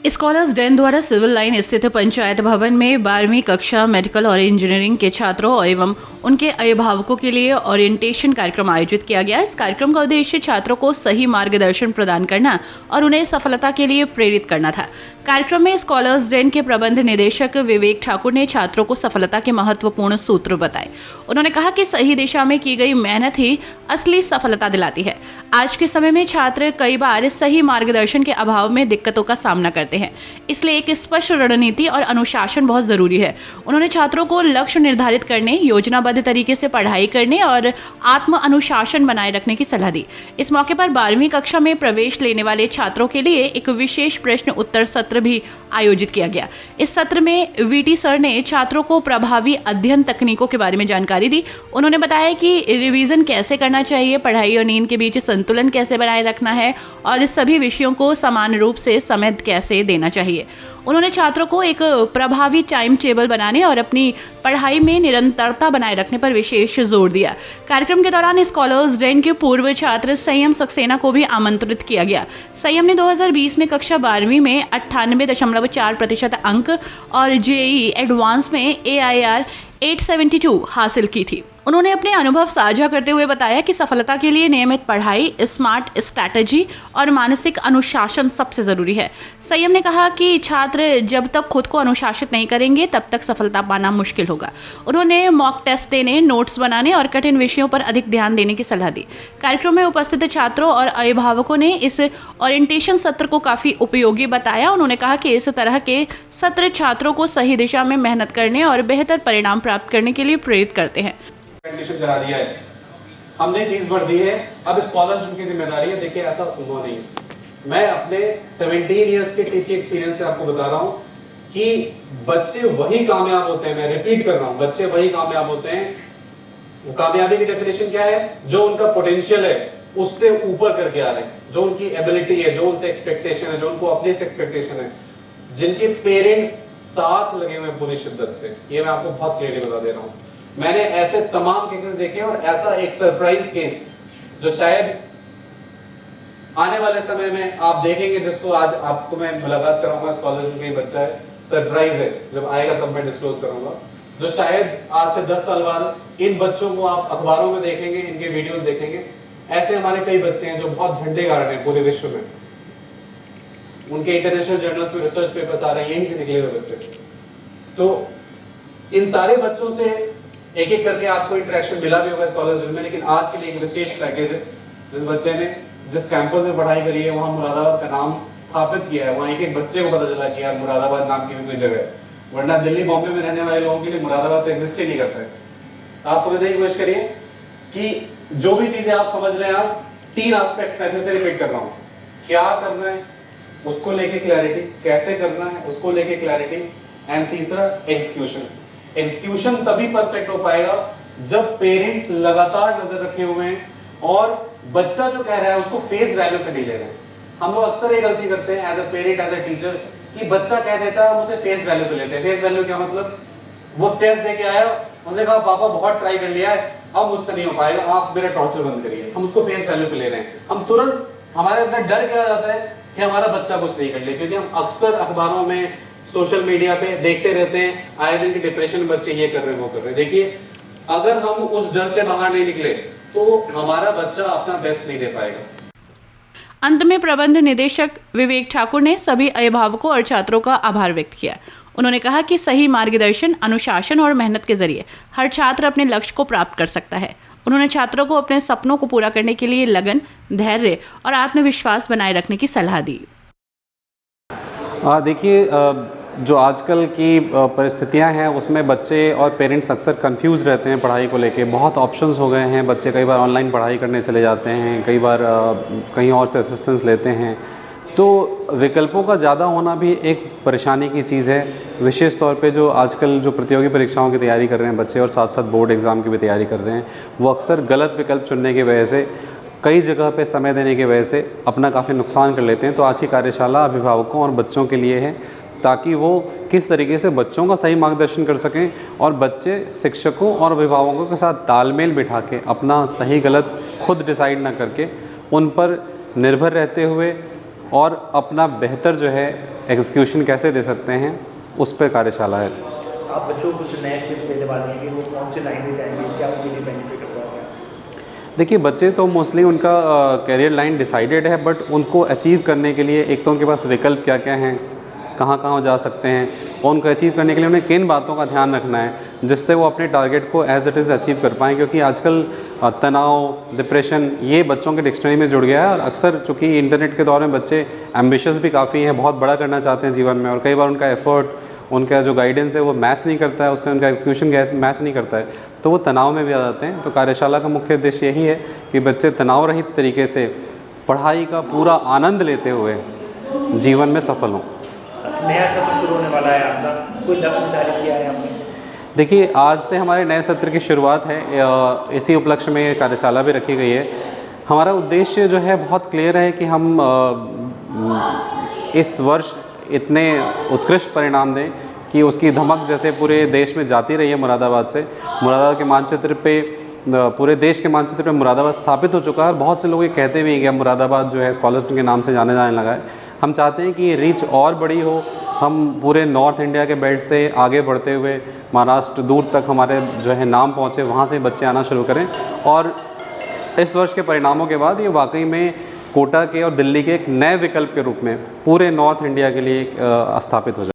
Scholars Dane द्वारा civil line स्थित पंचायत भवन में 12वीं कक्षा मेडिकल और इंजीनियरिंग के छात्रों एवं उनके अभिभावकों के लिए ओरिएंटेशन कार्यक्रम आयोजित किया गया। इस कार्यक्रम का उद्देश्य छात्रों को सही मार्गदर्शन प्रदान करना और उन्हें सफलता के लिए प्रेरित करना था। कार्यक्रम में स्कॉलर्स डेन के प्रबंध निदेशक विवेक ठाकुर ने छात्रों को सफलता के महत्वपूर्ण सूत्र बताए। उन्होंने कहा कि सही दिशा में की गई मेहनत ही असली सफलता दिलाती है। आज के समय में छात्र कई बार सही मार्गदर्शन के अभाव में दिक्कतों का सामना करते हैं, इसलिए एक स्पष्ट रणनीति और अनुशासन बहुत जरूरी है। उन्होंने छात्रों को लक्ष्य निर्धारित करने, योजनाबद्ध तरीके से पढ़ाई करने और आत्म अनुशासन बनाए रखने की सलाह दी। इस मौके पर 12वीं कक्षा में प्रवेश लेने वाले छात्रों के लिए एक विशेष प्रश्न उत्तर सत्र भी आयोजित किया गया। इस सत्र में वीटी सर ने छात्रों को प्रभावी अध्ययन तकनीकों के बारे में जानकारी दी। उन्होंने बताया कि रिवीजन कैसे करना चाहिए, पढ़ाई और नींद के बीच संतुलन कैसे बनाए रखना है और इस सभी विषयों को समान रूप से समय कैसे देना चाहिए। उन्होंने छात्रों को एक प्रभावी टाइम टेबल बनाने और अपनी पढ़ाई में निरंतरता बनाए रखने पर विशेष जोर दिया। कार्यक्रम के दौरान स्कॉलर्स डेन के पूर्व छात्र संयम सक्सेना को भी आमंत्रित किया गया। संयम ने 2020 में कक्षा 12वीं में 98.4% अंक और जेईई एडवांस में AIR 872 हासिल की थी। उन्होंने अपने अनुभव साझा करते हुए बताया कि सफलता के लिए नियमित पढ़ाई, स्मार्ट स्ट्रैटेजी और मानसिक अनुशासन सबसे जरूरी है। संयम ने कहा कि छात्र जब तक खुद को अनुशासित नहीं करेंगे तब तक सफलता पाना मुश्किल होगा। उन्होंने मॉक टेस्ट देने, नोट्स बनाने और कठिन विषयों पर अधिक ध्यान देने की सलाह दी। कार्यक्रम में उपस्थित छात्रों और अभिभावकों ने इस ओरिएंटेशन सत्र को काफी उपयोगी बताया। उन्होंने कहा कि इस तरह के सत्र छात्रों को सही दिशा में मेहनत करने और बेहतर परिणाम प्राप्त करने के लिए प्रेरित करते हैं। कंडीशन करा दिया है, हमने फीस भर दी है, अब स्कॉलर्स उनकी जिम्मेदारी है। देखिए ऐसा संभव नहीं है। मैं अपने 17 इयर्स के टीचिंग एक्सपीरियंस से आपको बता रहा हूं कि बच्चे वही कामयाब होते हैं। मैं रिपीट कर रहा हूं, बच्चे वही कामयाब होते हैं। वो कामयाबी की डेफिनेशन क्या है? जो उनका पोटेंशियल है उससे ऊपर करके आ रहे हैं, जो उनकी एबिलिटी है, जो उनसे एक्सपेक्टेशन है, जो उनको अपने से एक्सपेक्टेशन है, जिनके पेरेंट्स साथ लगे हुए पूरी शिद्दत से। ये मैं आपको बहुत क्लियरली बता दे रहा हूं। मैंने ऐसे तमाम केसेस देखे और ऐसा एक सरप्राइज केस जो शायद आने वाले समय में आप देखेंगे, जिसको आज आपको मैं मुलाकात कराऊंगा। स्कॉलर्स में कोई बच्चा है, सरप्राइज है, जब आएगा तब मैं डिस्क्लोज करूंगा। जो शायद आज से 10 साल बाद इन बच्चों को आप अखबारों में देखेंगे, इनके वीडियोस देखेंगे। ऐसे हमारे कई बच्चे हैं जो बहुत झंडे गाड़ रहे हैं पूरे विश्व में। उनके इंटरनेशनल जर्नल्स में रिसर्च पेपर्स आ रहे हैं, यहीं से निकले हुए बच्चे। तो इन सारे बच्चों से एक एक करके आपको इंटरेक्शन मिला भी होगा स्कॉलर्स में, लेकिन आज के लिए एक विशेष पैकेज है। जिस बच्चे ने जिस कैंपस में पढ़ाई करी है, वहाँ मुरादाबाद का नाम स्थापित किया है, वहाँ एक एक बच्चे को पता चला कि यार मुरादाबाद नाम की भी कोई जगह है। वरना दिल्ली बॉम्बे में रहने वाले लोगों के लिए मुरादाबाद तो एग्जिस्ट ही नहीं करता है। आप समझने की कोशिश करिए कि जो भी चीजें आप समझ रहे हैं, आप 3 एस्पेक्ट्स में फिर से रिपीट कर रहा हूँ। क्या करना है उसको लेके क्लैरिटी, कैसे करना है उसको लेके क्लैरिटी, एंड तीसरा एग्जीक्यूशन। एग्जीक्यूशन तभी परफेक्ट हो पाएगा जब पेरेंट्स लगातार नजर रखे हुए हैं और बच्चा जो कह रहा है उसको फेस वैल्यू पे नहीं ले रहे हैं। हम लोग अक्सर ये गलती करते हैं as a parent, as a teacher, कि बच्चा कह देता है हम उसे फेस वैल्यू पे लेते हैं। फेस वैल्यू क्या मतलब? वो टेस्ट देके आया, उसने कहा पापा बहुत ट्राई कर लिया है, अब मुझसे नहीं हो पाएगा, आप मेरा टॉर्चर बंद करिए। हम उसको फेस वैल्यू पे ले रहे हैं। हम तुरंत, हमारे अंदर डर क्या जाता है कि हमारा बच्चा कुछ नहीं कर ले, क्योंकि हम अक्सर अखबारों में, सोशल मीडिया पे देखते रहते हैं आए दिन की डिप्रेशन में बच्चे ये कर रहे हैं, वो कर रहे हैं। देखिए अगर हम उस डर से बाहर नहीं निकले तो हमारा बच्चा अपना बेस्ट नहीं दे पाएगा। अंत में प्रबंध निदेशक विवेक ठाकुर ने सभी अभिभावकों और छात्रों का आभार व्यक्त किया। उन्होंने कहा कि सही मार्गदर्शन, अनुशासन और मेहनत के जरिए हर छात्र अपने लक्ष्य को प्राप्त कर सकता है। उन्होंने छात्रों को अपने सपनों को पूरा करने के लिए लगन, धैर्य और आत्मविश्वास बनाए रखने की सलाह दी। देखिए, जो आजकल की परिस्थितियां हैं उसमें बच्चे और पेरेंट्स अक्सर कंफ्यूज रहते हैं पढ़ाई को लेके। बहुत ऑप्शंस हो गए हैं, बच्चे कई बार ऑनलाइन पढ़ाई करने चले जाते हैं, कई बार कहीं और से असिस्टेंस लेते हैं। तो विकल्पों का ज़्यादा होना भी एक परेशानी की चीज़ है, विशेष तौर पे जो आजकल जो प्रतियोगी परीक्षाओं की तैयारी कर रहे हैं बच्चे और साथ साथ बोर्ड एग्ज़ाम की भी तैयारी कर रहे हैं, वो अक्सर गलत विकल्प चुनने की वजह से, कई जगह पे समय देने की वजह से अपना काफ़ी नुकसान कर लेते हैं। तो आज की कार्यशाला अभिभावकों और बच्चों के लिए है, ताकि वो किस तरीके से बच्चों का सही मार्गदर्शन कर सकें और बच्चे शिक्षकों और अभिभावकों के साथ तालमेल बिठा के अपना सही गलत खुद डिसाइड ना करके उन पर निर्भर रहते हुए और अपना बेहतर जो है एग्जीक्यूशन कैसे दे सकते हैं, उस पर कार्यशाला है। आप बच्चों को कुछ नए टिप्स देने वाले हैं कि वो कौन सी लाइन में जाएंगे, क्या उनके लिए बेनिफिट होगा? देखिए, बच्चे तो मोस्टली उनका करियर लाइन डिसाइडेड है, बट उनको अचीव करने के लिए एक तो उनके पास विकल्प क्या क्या हैं, कहाँ कहाँ जा सकते हैं, और उनको अचीव करने के लिए उन्हें किन बातों का ध्यान रखना है जिससे वो अपने टारगेट को एज इट इज़ अचीव कर पाएँ। क्योंकि आजकल तनाव, डिप्रेशन ये बच्चों के डिक्शनरी में जुड़ गया है, और अक्सर चूँकि इंटरनेट के दौर में बच्चे एम्बिशियस भी काफ़ी हैं, बहुत बड़ा करना चाहते हैं जीवन में, और कई बार उनका एफर्ट, उनका जो गाइडेंस है वो मैच नहीं करता है, उससे उनका एग्जीक्यूशन मैच नहीं करता है, तो वो तनाव में भी आ जाते हैं। तो कार्यशाला का मुख्य उद्देश्य यही है कि बच्चे तनाव रहित तरीके से पढ़ाई का पूरा आनंद लेते हुए जीवन में सफल हों। नया सत्र शुरू होने वाला है आपका, कोई लक्ष्य निर्धारित किया है आपने? देखिए, आज से हमारे नए सत्र की शुरुआत है, इसी उपलक्ष्य में कार्यशाला भी रखी गई है। हमारा उद्देश्य जो है बहुत क्लियर है कि हम इस वर्ष इतने उत्कृष्ट परिणाम दें कि उसकी धमक जैसे पूरे देश में जाती रही है मुरादाबाद से। मुरादाबाद के मानचित्र पे, पूरे देश के मानचित्र पे मुरादाबाद स्थापित हो चुका है, और बहुत से लोग ये कहते भी हैं कि अब मुरादाबाद जो है स्कॉलर्स के नाम से जाने लगा है। हम चाहते हैं कि ये रीच और बड़ी हो, हम पूरे नॉर्थ इंडिया के बेल्ट से आगे बढ़ते हुए महाराष्ट्र दूर तक हमारे जो है नाम पहुँचे, वहाँ से बच्चे आना शुरू करें, और इस वर्ष के परिणामों के बाद ये वाकई में कोटा के और दिल्ली के एक नए विकल्प के रूप में पूरे नॉर्थ इंडिया के लिए स्थापित हो जाए।